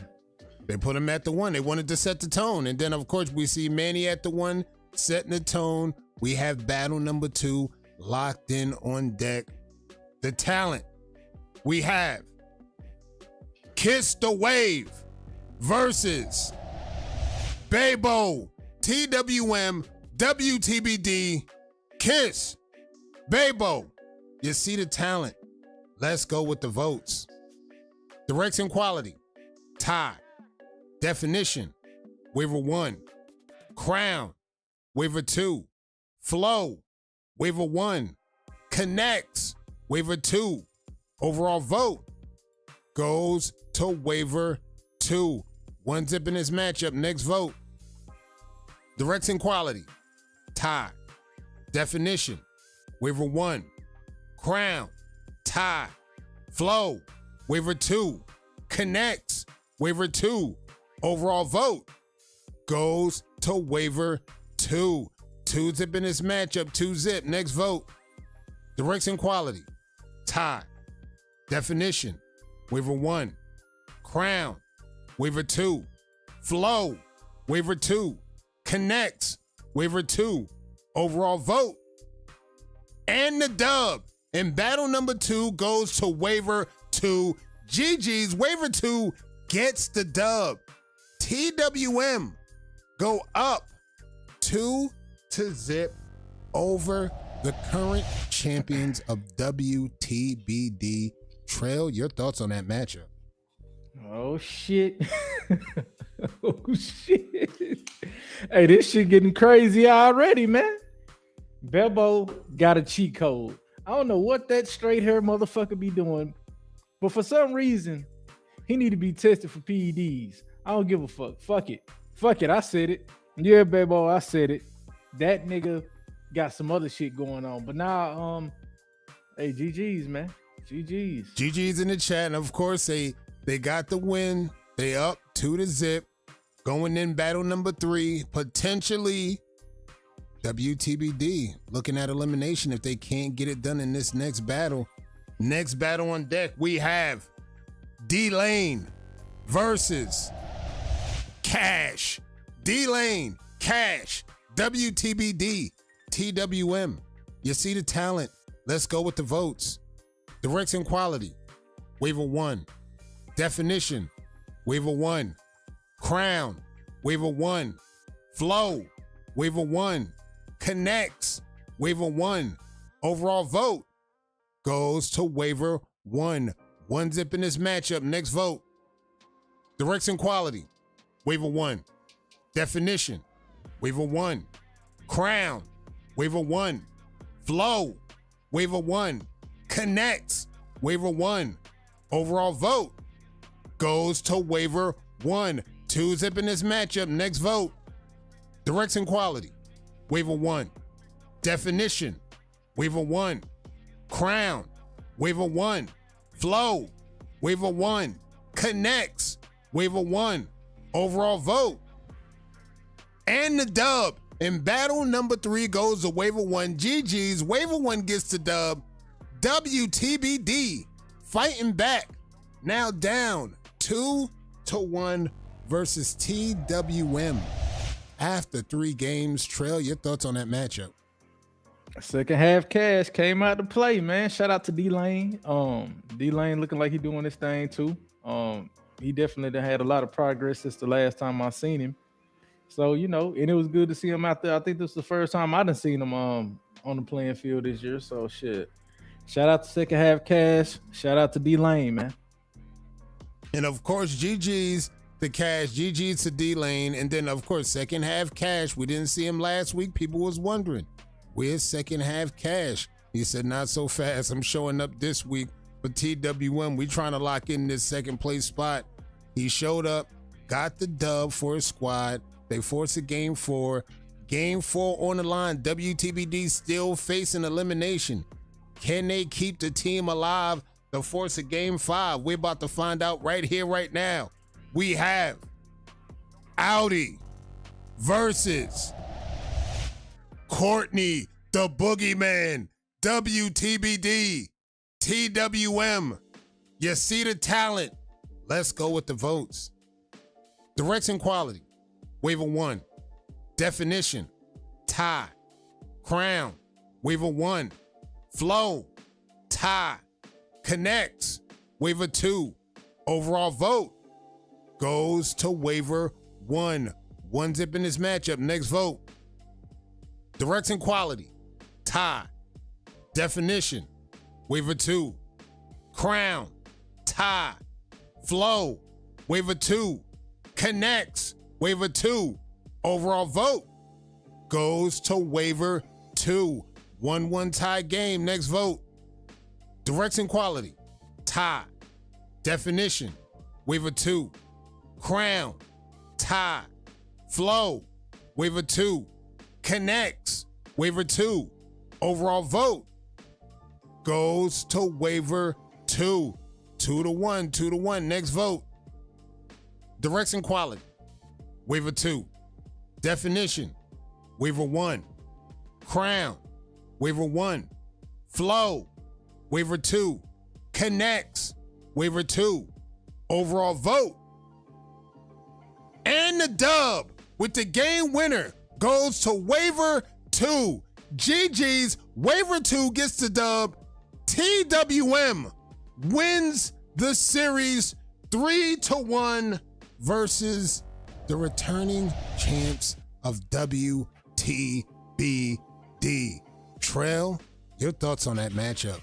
They put him at the 1. They wanted to set the tone. And then, of course, we see Manny at the 1, setting the tone. We have battle number 2 locked in on deck. The talent. We have Kiss the Wave versus Babo. TWM, WTBD, Kiss, Babo. You see the talent. Let's go with the votes. Direction quality, tie. Definition, waiver 1. Crown, waiver 2. Flow, waiver 1. Connects, waiver 2. Overall vote goes to waiver 2. One zip in this matchup. Next vote. Directing quality, tie. Definition, waiver 1. Crown, tie. Flow, waiver 2. Connects, waiver 2. Overall vote goes to waiver 2. 2 zip in this matchup. 2 zip. Next vote. Direction quality, tie. Definition, waiver 1. Crown, waiver 2. Flow, waiver 2. Connects, waiver 2. Overall vote. And the dub in battle number 2 goes to waiver 2. GG's waiver 2 gets the dub. TWM go up 2-0 over the current champions of WTBD. Trail, your thoughts on that matchup? Oh shit. Oh shit. Hey, this shit getting crazy already, man. Bebo got a cheat code. I don't know what that straight hair motherfucker be doing, but for some reason, he need to be tested for PEDs. I don't give a fuck. Fuck it. Fuck it. I said it. Yeah, Bebo, I said it. That nigga got some other shit going on. But now, hey, GG's, man. GG's. GG's in the chat. And of course, they got the win. They up 2-0. Going in battle number 3. Potentially WTBD looking at elimination if they can't get it done in this next battle. Next battle on deck, we have D-Lane versus Cash. D-Lane, Cash, WTBD, TWM. You see the talent. Let's go with the votes. Direction quality, waiver 1. Definition, waiver 1. Crown, waiver 1. Flow, waiver 1. Connects, waiver 1. Overall vote goes to waiver 1. 1 zip in this matchup. Next vote. Direction quality, waiver 1. Definition, waiver 1. Crown, waiver 1. Flow, waiver 1. Connects, waiver 1. Overall vote goes to waiver 1. 2 zip in this matchup. Next vote. Direction quality, waiver 1. Definition, waiver 1. Crown, waiver 1. Flow, waiver 1. Connects, waiver 1. Overall vote. And the dub in battle number 3 goes to waiver 1. GG's waiver 1 gets the dub. WTBD fighting back. Now down 2-1 versus TWM. After 3 games, Trail, your thoughts on that matchup? Second half Cash came out to play, man. Shout out to D-Lane. D-Lane looking like he doing this thing too. He definitely done had a lot of progress since the last time I seen him. So, you know, and it was good to see him out there. I think this is the first time I done seen him on the playing field this year. So shit. Shout out to second half Cash. Shout out to D-Lane, man. And of course, GG's to Cash, GG's to D-Lane. And then of course, second half Cash. We didn't see him last week. People was wondering, where's second half Cash? He said, not so fast. I'm showing up this week for TWM. We trying to lock in this second place spot. He showed up, got the dub for his squad. They forced a game 4. Game 4 on the line. WTBD still facing elimination. Can they keep the team alive to force a game 5? We're about to find out right here, right now. We have Audi versus Courtney, the Boogeyman, WTBD, TWM. You see the talent. Let's go with the votes. Direction quality, waiver 1. Definition, tie. Crown, waiver 1. Flow, tie. Connects, waiver 2. Overall vote goes to waiver 1. 1 zip in this matchup. Next vote. Direction quality, tie. Definition, waiver 2. Crown, tie. Flow, Waiver 2 connects. Waiver 2 overall vote goes to waiver 2. 1-1 tie game. Next vote. Direction quality, tie. Definition, waiver 2. Crown, tie. Flow, waiver 2. Connects, waiver 2. Overall vote goes to waiver 2. 2-1, 2-1. Next vote. Direction quality, waiver 2. Definition, waiver 1. Crown, waiver 1. Flow, waiver 2. Connects, waiver 2. Overall vote. And the dub with the game winner goes to waiver 2. GG's waiver 2 gets the dub. TWM wins the series 3-1 versus the returning champs of WTBD. Trail, your thoughts on that matchup?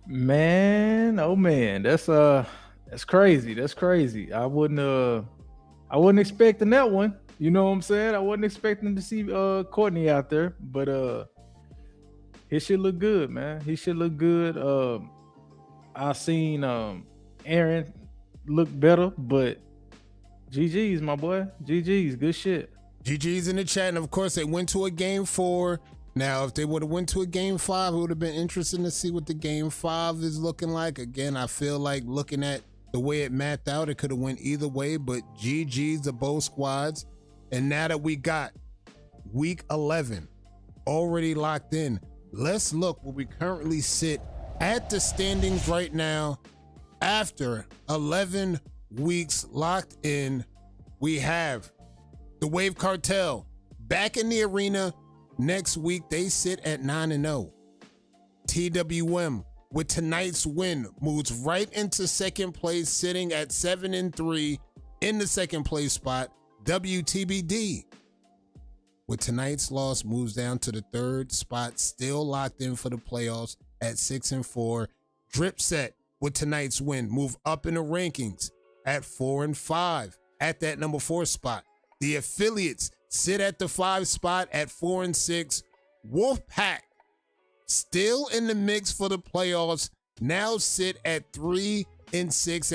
Man, oh man, that's crazy. That's crazy. I wasn't expecting that one. You know what I'm saying? I wasn't expecting to see Courtney out there, but he should look good, man. He should look good. I seen Aaron look better, but GG's, my boy. GG's, good shit. GG's in the chat, and of course they went to a game 4. Now, if they would have went to a game 5, it would have been interesting to see what the game 5 is looking like. Again, I feel like looking at the way it mapped out, it could have went either way, but GG's to both squads. And now that we got week 11 already locked in, let's look where we currently sit at the standings right now. After 11 weeks locked in, we have the Wave Cartel back in the arena. Next week, they sit at 9-0. TWM, with tonight's win, moves right into second place, sitting at 7-3 in the second place spot. WTBD, with tonight's loss, moves down to the third spot, still locked in for the playoffs at 6-4. Dripset, with tonight's win, move up in the rankings at 4-5 at that number 4 spot. The affiliates sit at the 5 spot at 4-6. WolfPack, still in the mix for the playoffs, now sit at 3-6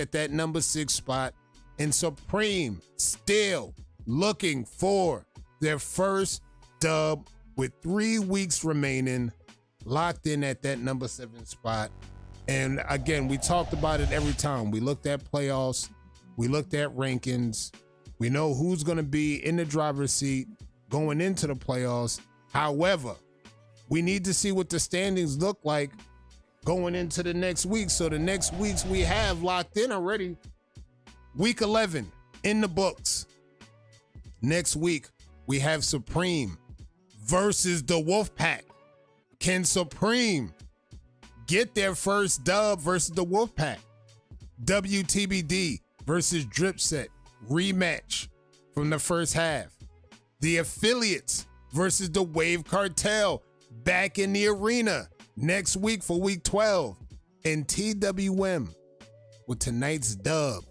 at that number 6 spot. And Supreme, still looking for their first dub with 3 weeks remaining, locked in at that number 7 spot. And again, we talked about it every time. We looked at playoffs, we looked at rankings. We know who's going to be in the driver's seat going into the playoffs. However, we need to see what the standings look like going into the next week. So the next weeks we have locked in already. Week 11 in the books. Next week, we have Supreme versus the WolfPack. Can Supreme get their first dub versus the WolfPack? WTBD versus Dripset. Rematch from the first half. The affiliates versus the Wave Cartel back in the arena next week for week 12. And TWM, with tonight's dub,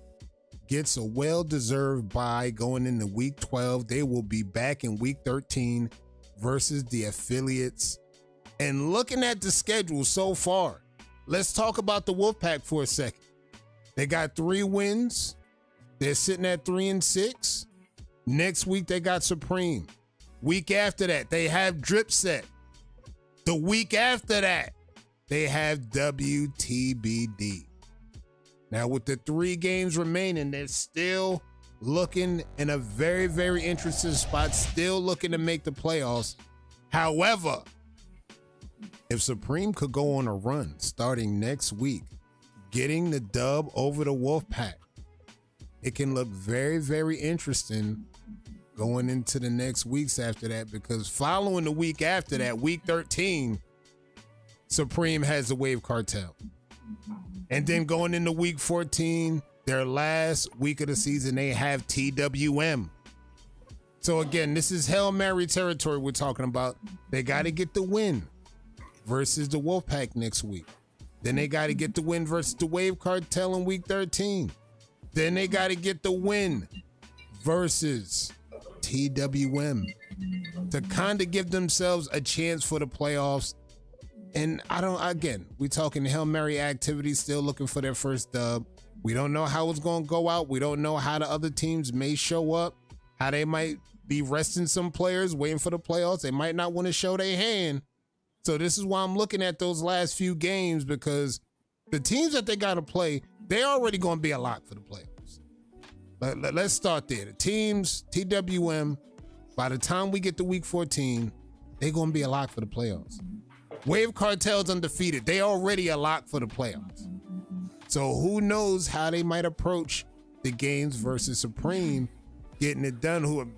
gets a well-deserved bye going into week 12. They will be back in week 13 versus the affiliates. And looking at the schedule so far, let's talk about the WolfPack for a second. They got 3 wins. They're sitting at 3-6. Next week, they got Supreme. Week after that, they have Dripset. The week after that, they have WTBD. Now, with the 3 games remaining, they're still looking in a very, very interesting spot, still looking to make the playoffs. However, if Supreme could go on a run starting next week, getting the dub over the WolfPack, it can look very, very interesting going into the next weeks after that, because following the week after that, week 13, Supreme has the Wave Cartel. And then going into week 14, their last week of the season, they have TWM. So again, this is Hail Mary territory we're talking about. They got to get the win versus the WolfPack next week. Then they got to get the win versus the Wave Cartel in week 13. Then they got to get the win versus TWM to kind of give themselves a chance for the playoffs. And we talking Hail Mary activity, still looking for their first dub. We don't know how it's going to go out. We don't know how the other teams may show up, how they might be resting some players, waiting for the playoffs. They might not want to show their hand. So this is why I'm looking at those last few games, because the teams that they got to play, they're already going to be a lock for the playoffs. Let's start there. The teams, TWM, by the time we get to week 14, they're going to be a lock for the playoffs. Wave Cartel's undefeated. They already a lock for the playoffs. So who knows how they might approach the games versus Supreme, getting it done.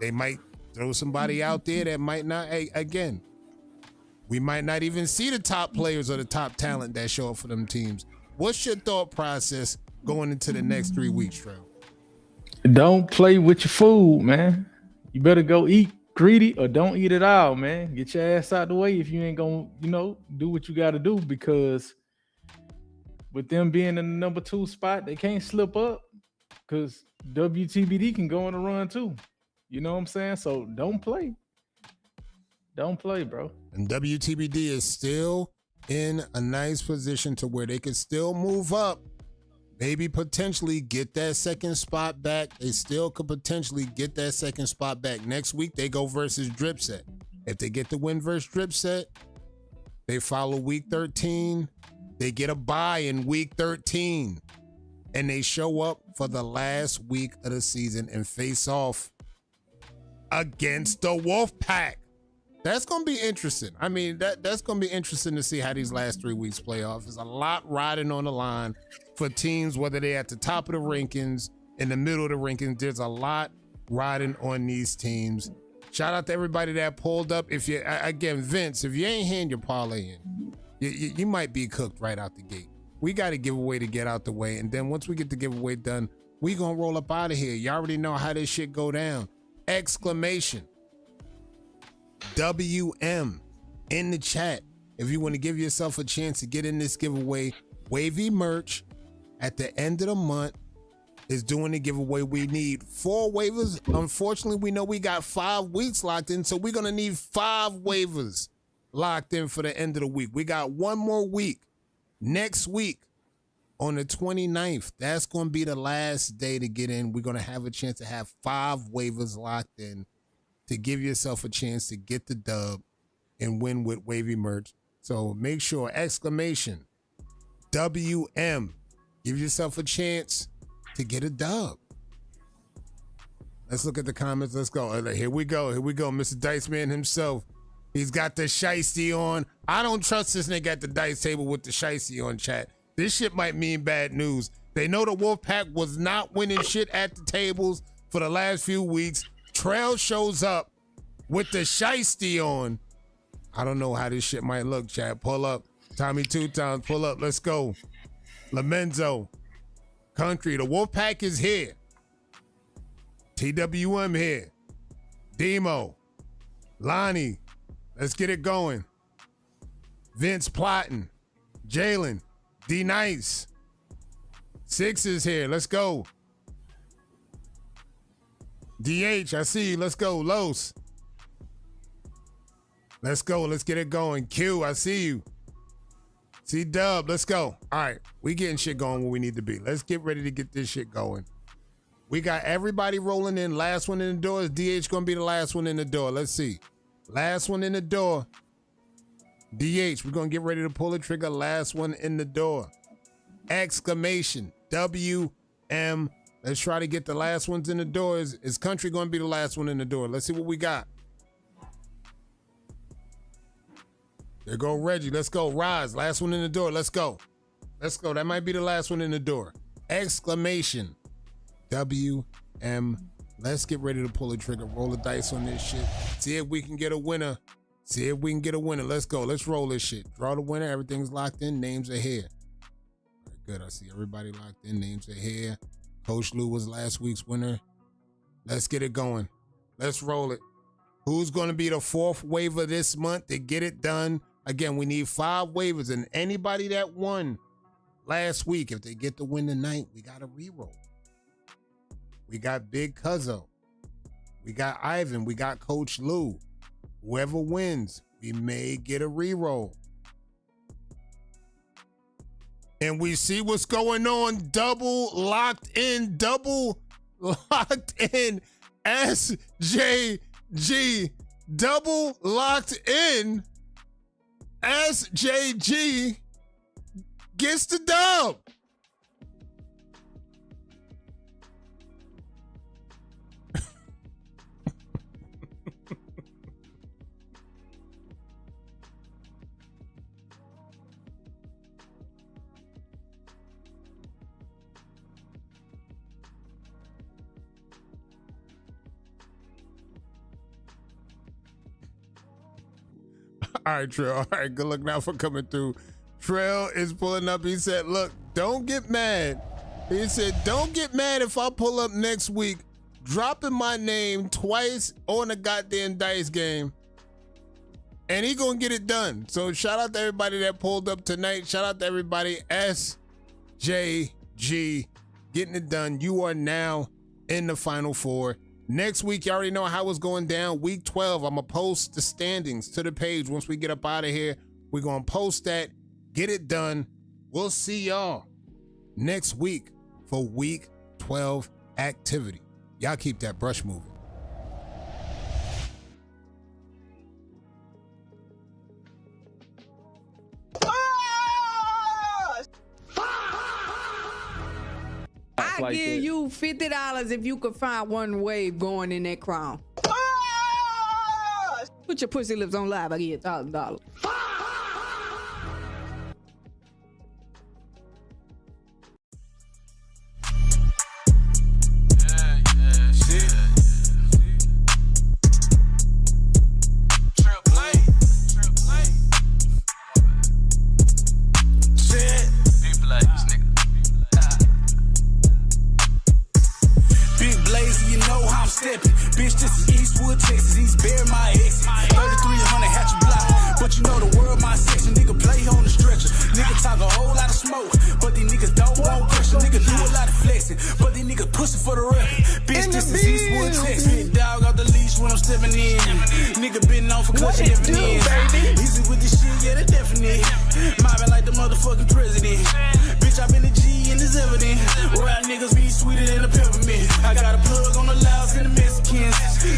They might throw somebody out there that might not, again, we might not even see the top players or the top talent that show up for them teams. What's your thought process going into the next 3 weeks, Trev? Don't play with your food, man. You better go eat greedy or don't eat at all, man. Get your ass out the way if you ain't gonna, do what you got to do, because with them being in the number 2 spot, they can't slip up, because WTBD can go on a run too. You know what I'm saying? So don't play. Don't play, bro. And WTBD is still in a nice position to where they could still move up, maybe potentially get that second spot back. They still could potentially get that second spot back. Next week, they go versus Dripset. If they get the win versus Dripset, they follow week 13. They get a bye in week 13. And they show up for the last week of the season and face off against the WolfPack. That's going to be interesting. I mean, that's going to be interesting to see how these last 3 weeks play off. There's a lot riding on the line for teams, whether they're at the top of the rankings, in the middle of the rankings. There's a lot riding on these teams. Shout out to everybody that pulled up. If you, again, Vince, if you ain't hand your parlay in, you might be cooked right out the gate. We got a giveaway to get out the way. And then once we get the giveaway done, we going to roll up out of here. You already know how this shit go down. Exclamation WM in the chat if you want to give yourself a chance to get in this giveaway. Wavy Merch at the end of the month is doing the giveaway. We need 4 waivers. Unfortunately, we know we got 5 weeks locked in, so we're going to need 5 waivers locked in for the end of the week. We got 1 more week. Next week on the 29th, that's going to be the last day to get in. We're going to have a chance to have 5 waivers locked in to give yourself a chance to get the dub and win with Wavy Merch. So make sure, exclamation, WM, give yourself a chance to get a dub. Let's look at the comments. Let's go. Here we go. Mr. Dice Man himself. He's got the shiesty on. I don't trust this nigga at the dice table with the shiesty on, chat. This shit might mean bad news. They know the WolfPack was not winning shit at the tables for the last few weeks. Trail shows up with the shiesty on. I don't know how this shit might look, chat. Pull up. Tommy 2 times. Pull up. Let's go. Lamenzo. Country. The WolfPack is here. TWM here. Demo. Lonnie. Let's get it going. Vince plotting. Jalen. D Nice. 6 is here. Let's go. DH, I see you. Let's go. Los. Let's go. Let's get it going. Q, I see you. C Dub, let's go. All right. We getting shit going where we need to be. Let's get ready to get this shit going. We got everybody rolling in. Last one in the door. Is DH going to be the last one in the door? Let's see. Last one in the door. DH, we're going to get ready to pull the trigger. Last one in the door. Exclamation. WM. Let's try to get the last ones in the door. Is Country going to be the last one in the door? Let's see what we got. There go Reggie. Let's go. Rise. Last one in the door. Let's go. Let's go. That might be the last one in the door. Exclamation. WM. Let's get ready to pull the trigger. Roll the dice on this shit. See if we can get a winner. See if we can get a winner. Let's go. Let's roll this shit. Draw the winner. Everything's locked in. Names are here. All right, good. I see everybody locked in. Names are here. Coach Lou was last week's winner. Let's get it going. Let's roll it. Who's going to be the 4th waiver this month to get it done? Again, we need 5 waivers, and anybody that won last week, if they get the win tonight, we got a reroll. We got Big Cuzzo. We got Ivan. We got Coach Lou. Whoever wins, we may get a reroll. And we see what's going on. Double locked in SJG. Double locked in SJG gets the dub. All right, Trail. All right, good luck now for coming through. Trail is pulling up. He said, look, don't get mad. He said, don't get mad if I pull up next week, dropping my name twice on a goddamn dice game. And he gonna get it done. So shout out to everybody that pulled up tonight. Shout out to everybody. SJG getting it done. You are now in the Final Four. Next week, you already know how it's going down. Week 12, I'm going to post the standings to the page. Once we get up out of here, we're going to post that, get it done. We'll see y'all next week for Week 12 activity. Y'all keep that brush moving. I give you $50 if you could find one wave going in that crown. Put your pussy lips on live. I give you $1,000. Bitch, this is Eastwood, Texas. East Bear, my ex. 3300 Hatch Block. But you know the world, my section. Nigga play on the stretcher. Nigga talk a whole lot of smoke. But these niggas don't want pressure. Nigga do a lot of flexing. But these niggas pussy for the record. Bitch, this is Eastwood, Texas. Big dog off the leash when I'm stepping in. Nigga been on for cause you never in. Easy with this shit, yeah, the definite. Mobbing like the motherfucking president. Bitch, I been a G and it's evident. Rap niggas be sweeter than a peppermint. I got a plug on the Laos and the Mexicans.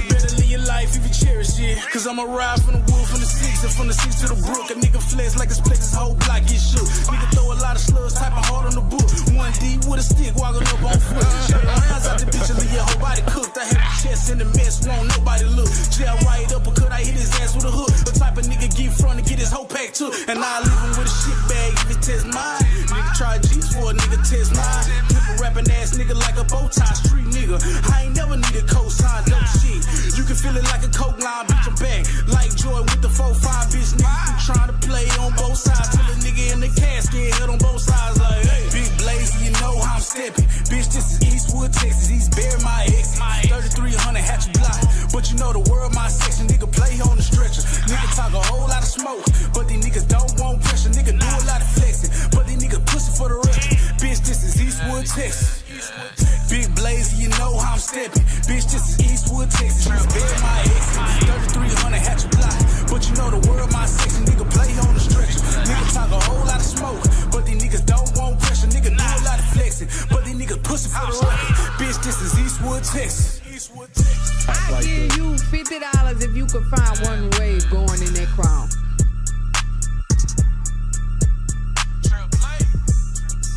Better live your life if you cherish it. Cause I'ma ride from the wood, from the six, and from the six to the brook. A nigga flex like his flex, his whole block get shook. Nigga throw a lot of slugs, type of hard on the book. 1D with a stick, walking up on foot. Shut your hands out the bitch and leave your whole body cooked. I had the chest in the mess, won't nobody look. Jail right up, or could I hit his ass with a hook? The type of nigga get front and get his whole pack too. And I leave him with a shit bag if it test mine. Nigga try G's for a nigga test mine. Flip a rapping ass nigga like a bow tie street nigga. I ain't never need a cosign, dope shit. You can feel it like a coke line, bitch, I'm back. Like Jordan with the 4-5, bitch, nigga. You trying to play on both sides. Till a nigga in the casket, head on both sides, like, hey. Big blaze, you know how I'm stepping. Bitch, this is Eastwood, Texas. East Bear, my ex. 3300 Hatch Block. But you know the world, my section. Nigga play on the stretcher. Nigga talk a whole lot of smoke. But these niggas don't want pressure. Nigga do a lot of flexing. But these niggas pussy for the record. Bitch, this is Eastwood, Texas. Big blaze, you know how I'm stepping. Bitch, this is Eastwood, Texas. East Bear, my ex. 3300 Hatch Block. But you know the world, my section. Nigga play on the stretcher. Nigga talk a whole lot of smoke. But these niggas don't want pressure. Nigga do a lot of flexing. But these niggas pussy for the record. Bitch, this is Eastwood, Texas. I give you $50 if you could find one wave going